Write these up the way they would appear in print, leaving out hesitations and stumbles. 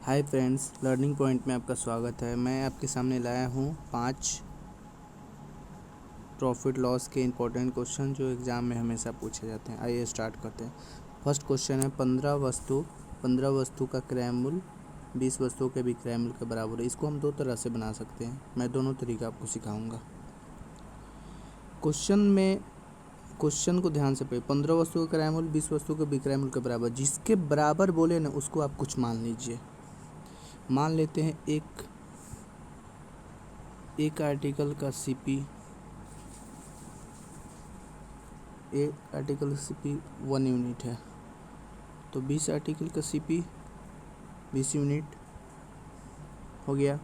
Hi friends, learning point में आपका स्वागत है। मैं आपके सामने लाया हूँ 5 प्रॉफिट लॉस के इंपॉर्टेंट क्वेश्चन जो एग्ज़ाम में हमेशा पूछे जाते हैं। आइए स्टार्ट करते हैं। फर्स्ट क्वेश्चन है 15 वस्तु का क्रय मूल्य 20 वस्तुओं के विक्रय मूल्य के बराबर है। इसको हम दो तरह से बना सकते हैं। मैं दोनों तरीका आपको सिखाऊंगा। क्वेश्चन को ध्यान से पढ़िए। 15 वस्तुओं का क्रय मूल्य 20 वस्तुओं के विक्रय मूल्य के बराबर। जिसके बराबर बोले ना उसको आप कुछ मान लीजिए। मान लेते हैं एक आर्टिकल का सीपी 1 यूनिट है, तो 20 आर्टिकल का सीपी 20 यूनिट हो गया।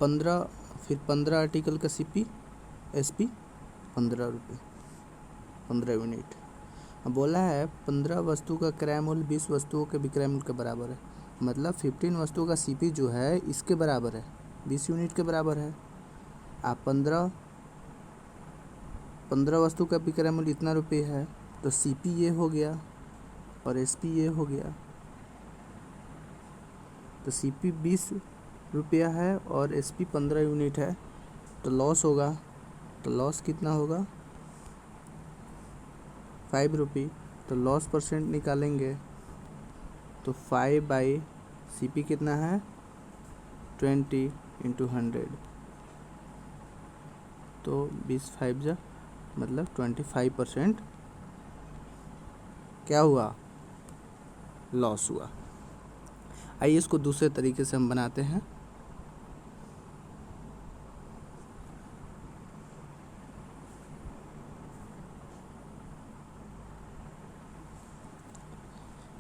15 आर्टिकल का सीपी एसपी 15 रुपये 15 यूनिट। अब बोला है 15 वस्तु का क्रय मूल्य 20 वस्तुओं के विक्रय मूल्य के बराबर है। मतलब 15 वस्तुओं का सीपी जो है इसके बराबर है, 20 यूनिट के बराबर है। आप 15 वस्तु का विक्रय मूल्य इतना रुपये है, तो सीपी ये हो गया और एसपी ये हो गया। तो सीपी 20 रुपया है और एसपी 15 यूनिट है, तो लॉस होगा। तो लॉस कितना होगा? 5 रुपये। तो लॉस परसेंट निकालेंगे तो 5 सीपी कितना है? 20 × 100। तो 20 5 जा मतलब 25% क्या हुआ? लॉस हुआ। आइए इसको दूसरे तरीके से हम बनाते हैं।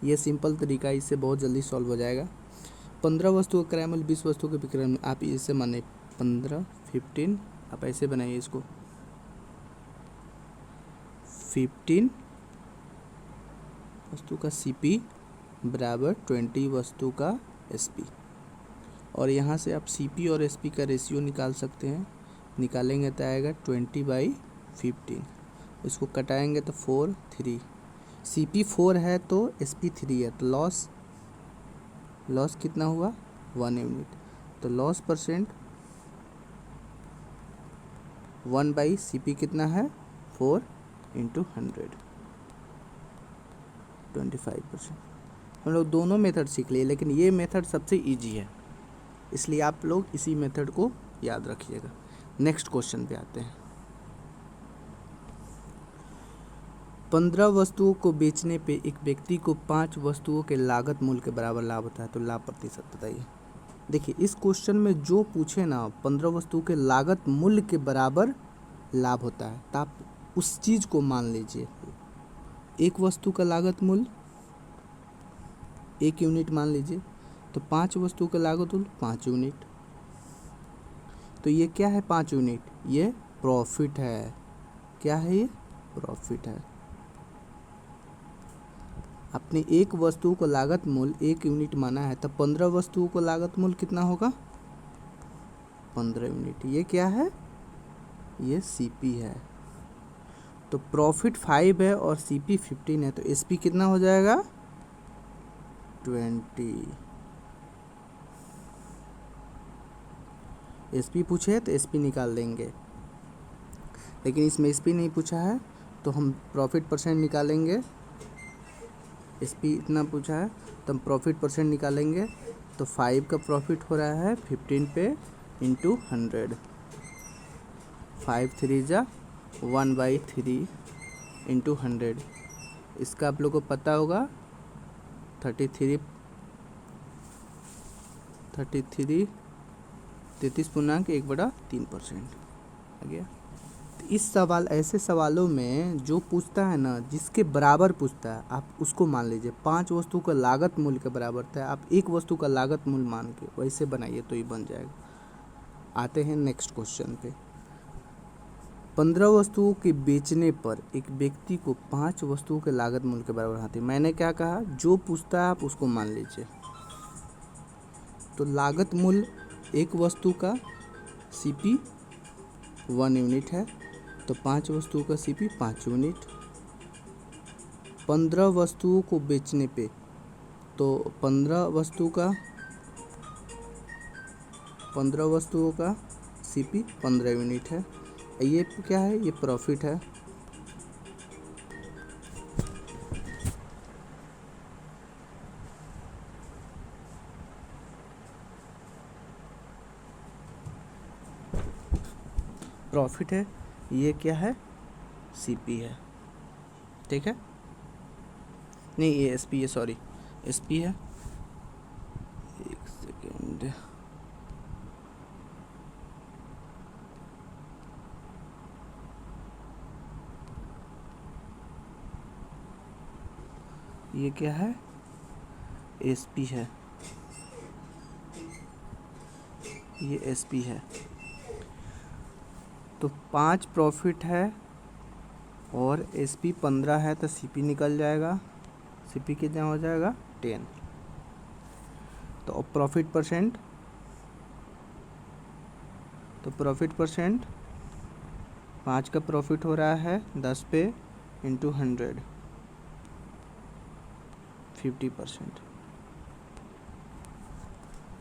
ये सिंपल तरीका, इससे बहुत जल्दी सॉल्व हो जाएगा। 15 वस्तुओं का क्रय मूल्य 20 वस्तुओं के विक्रय मूल्य, आप इसे माने 15 आप ऐसे बनाइए इसको। 15 वस्तु का सीपी बराबर 20 वस्तु का एसपी। और यहाँ से आप सीपी और एसपी का रेशियो निकाल सकते हैं। निकालेंगे तो आएगा 20/15। इसको कटाएंगे तो 4 3। सीपी 4 है तो एसपी 3 है, तो लॉस कितना हुआ? 1 यूनिट। तो लॉस परसेंट 1/सीपी कितना है? 4 × 100 25%। हम लोग दोनों मेथड सीख लिए, लेकिन ये मेथड सबसे इजी है, इसलिए आप लोग इसी मेथड को याद रखिएगा। नेक्स्ट क्वेश्चन पे आते हैं। 15 वस्तुओं को बेचने पे एक व्यक्ति को 5 वस्तुओं के लागत मूल्य के बराबर लाभ होता है, तो लाभ प्रतिशत बताइए। देखिए इस क्वेश्चन में जो पूछे ना 15 वस्तुओं के लागत मूल्य के बराबर लाभ होता है, तो आप उस चीज़ को मान लीजिए। एक वस्तु का लागत मूल्य 1 यूनिट मान लीजिए, तो 5 वस्तु का लागत मूल्य 5 यूनिट। तो ये क्या है? 5 यूनिट। ये प्रॉफिट है। क्या है? ये प्रॉफिट है। अपने एक वस्तु को लागत मूल्य 1 यूनिट माना है, तो 15 वस्तुओं को लागत मूल्य कितना होगा? 15 यूनिट। ये क्या है? ये सीपी है। तो प्रॉफिट 5 है और सीपी 15 है, तो एसपी कितना हो जाएगा? 20। एसपी पूछे है तो एसपी निकाल देंगे, लेकिन इसमें एसपी नहीं पूछा है तो हम प्रॉफिट परसेंट निकालेंगे। एसपी इतना पूछा है तो हम प्रॉफिट परसेंट निकालेंगे। तो 5 का प्रॉफिट हो रहा है 15 पे × 100। 5 3 जा 1/3 × 100। इसका आप लोग को पता होगा 33 33.1/3% आ गया। तो इस सवाल ऐसे सवालों में जो पूछता है ना, जिसके बराबर पूछता है, आप उसको मान लीजिए। 5 वस्तु का लागत मूल्य के बराबर था, आप एक वस्तु का लागत मूल्य मान के वैसे बनाइए तो ही बन जाएगा। आते हैं नेक्स्ट क्वेश्चन पे। 15 वस्तुओं के बेचने पर एक व्यक्ति को 5 वस्तुओं के लागत मूल्य के बराबर आती है। मैंने क्या कहा? जो पूछता है आप उसको मान लीजिए। तो लागत मूल्य एक वस्तु का सीपी 1 यूनिट है, तो 5 वस्तुओं का सीपी 5 यूनिट। 15 वस्तुओं को बेचने पे तो 15 वस्तुओं का सीपी 15 यूनिट है। ये क्या है, ये प्रॉफिट है। प्रॉफिट है, ये क्या है, सीपी है। ठीक है, नहीं ये एसपी है, सॉरी एसपी है। एक सेकेंड, ये क्या है, एसपी है, ये एसपी है। तो 5 प्रॉफिट है और एसपी 15 है, तो सीपी निकल जाएगा। सीपी कितना हो जाएगा, 10। तो प्रॉफिट परसेंट, तो प्रॉफिट परसेंट 5 का प्रॉफिट हो रहा है 10 पे इंटू 100, 50%।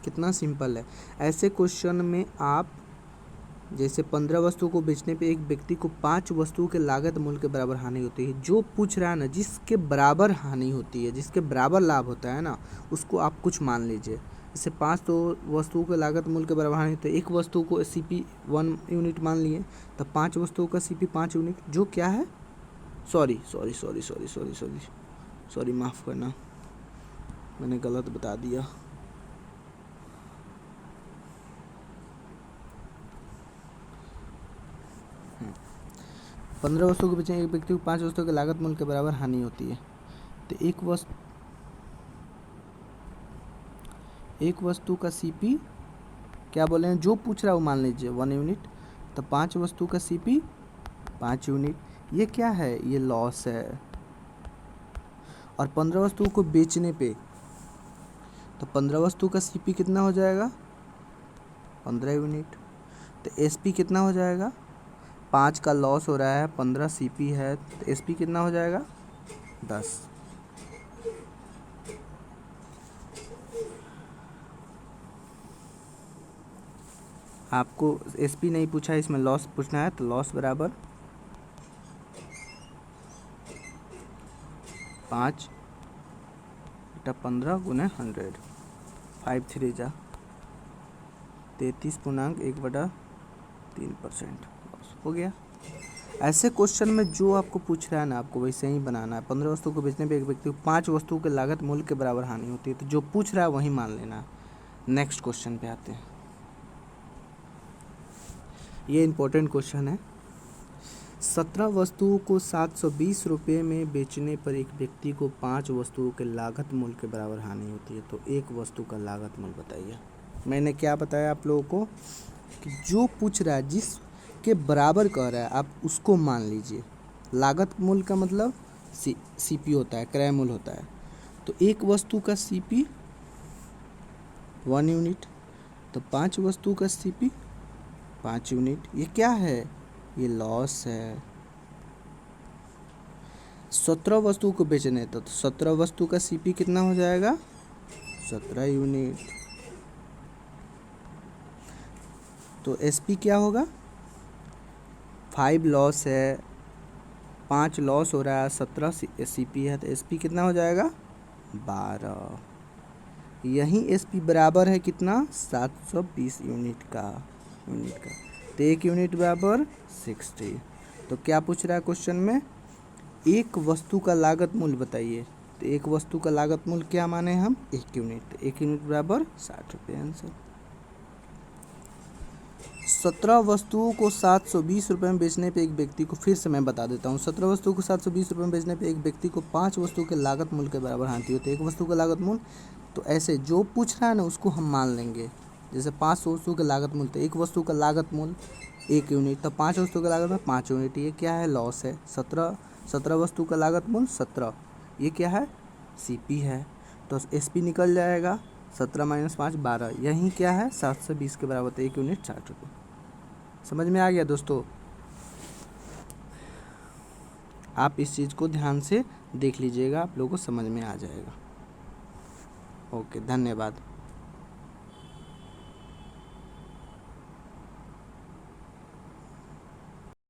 कितना सिंपल है। ऐसे क्वेश्चन में आप जैसे 15 वस्तु को बेचने पे एक व्यक्ति को 5 वस्तुओं के लागत मूल्य के बराबर हानि होती है, जो पूछ रहा है ना, जिसके बराबर हानि होती है, जिसके बराबर लाभ होता है ना, उसको आप कुछ मान लीजिए। जैसे 5 तो वस्तुओं के लागत मूल्य के बराबर हानि होती है, एक वस्तु को सीपी 1 यूनिट मान लिए, तो 5 वस्तुओं का सीपी 5 यूनिट, जो क्या है, sorry sorry sorry sorry sorry sorry sorry माफ़ करना, मैंने गलत बता दिया। पंद्रह वस्तुओं के बेचने एक व्यक्ति को 5 वस्तुओं के लागत मूल्य के बराबर हानि होती है। तो एक वस्तु का सीपी क्या बोले हैं, जो पूछ रहा है वो मान लीजिए 1 यूनिट। तो 5 वस्तु का सीपी 5 यूनिट, ये क्या है, ये लॉस है। और 15 वस्तुओं को बेचने पे, तो 15 वस्तु का सीपी कितना हो जाएगा, 15 यूनिट। तो एसपी कितना हो जाएगा, 5 का लॉस हो रहा है, 15 सीपी है, तो एसपी कितना हो जाएगा, 10। आपको एसपी नहीं पूछा है, इसमें लॉस पूछना है। तो लॉस बराबर 5 बटा 15 गुने 100, 5 3 जा 33.1/3% लॉस हो गया। ऐसे क्वेश्चन में जो आपको पूछ रहा है ना, आपको वैसे ही बनाना है। 15 वस्तुओं को बेचने पे एक व्यक्ति को 5 वस्तुओं के लागत मूल्य के बराबर हानि होती है, तो जो पूछ रहा है वही मान लेना। नेक्स्ट क्वेश्चन पे आते हैं। ये इंपॉर्टेंट क्वेश्चन है। 17 वस्तुओं को 720 रुपये में बेचने पर एक व्यक्ति को 5 वस्तुओं के लागत मूल्य के बराबर हानि होती है, तो एक वस्तु का लागत मूल्य बताइए। मैंने क्या बताया आप लोगों को कि जो पूछ रहा है, जिस के बराबर कह रहा है, आप उसको मान लीजिए। लागत मूल्य का मतलब सीपी होता है, क्रय मूल्य होता है। तो एक वस्तु का सीपी 1 यूनिट, तो 5 वस्तु का सीपी 5 यूनिट, ये क्या है, ये लॉस है। 17 वस्तु को बेचने, तो 17 वस्तु का सीपी कितना हो जाएगा, 17 यूनिट। तो एसपी क्या होगा, 5 लॉस है, 5 लॉस हो रहा है, 17 सीपी है, तो एसपी कितना हो जाएगा, 12। यही एसपी बराबर है कितना, 720 यूनिट का। तो 1 यूनिट बराबर 60। तो क्या पूछ रहा है क्वेश्चन में, एक वस्तु का लागत मूल्य बताइए। तो एक वस्तु का लागत मूल्य क्या माने हम, 1 यूनिट। तो 1 यूनिट बराबर 60 रुपये आंसर। 17 वस्तुओं को 720 रुपये में बेचने पे एक व्यक्ति को, फिर से मैं बता देता हूँ, 17 वस्तुओं को 720 रुपये में बेचने पे एक व्यक्ति को 5 वस्तुओं के लागत मूल्य के बराबर हानि होती है। एक वस्तु का लागत मूल्य, तो ऐसे जो पूछ रहा है ना उसको हम मान लेंगे। जैसे 5 वस्तु का लागत मूल्य, तो एक वस्तु का लागत मूल्य 1 यूनिट, तो 5 वस्तु का लागत मूल्य 5 यूनिट, ये क्या है, लॉस है। 17 वस्तु का लागत मूल्य 17, ये क्या है, सीपी है। तो एसपी निकल जाएगा, 17 - 5 12, यही क्या है, 720 के बराबर। तो 1 यूनिट 60 रुपये। समझ में आ गया दोस्तों। आप इस चीज़ को ध्यान से देख लीजिएगा, आप लोगों को समझ में आ जाएगा। ओके, धन्यवाद।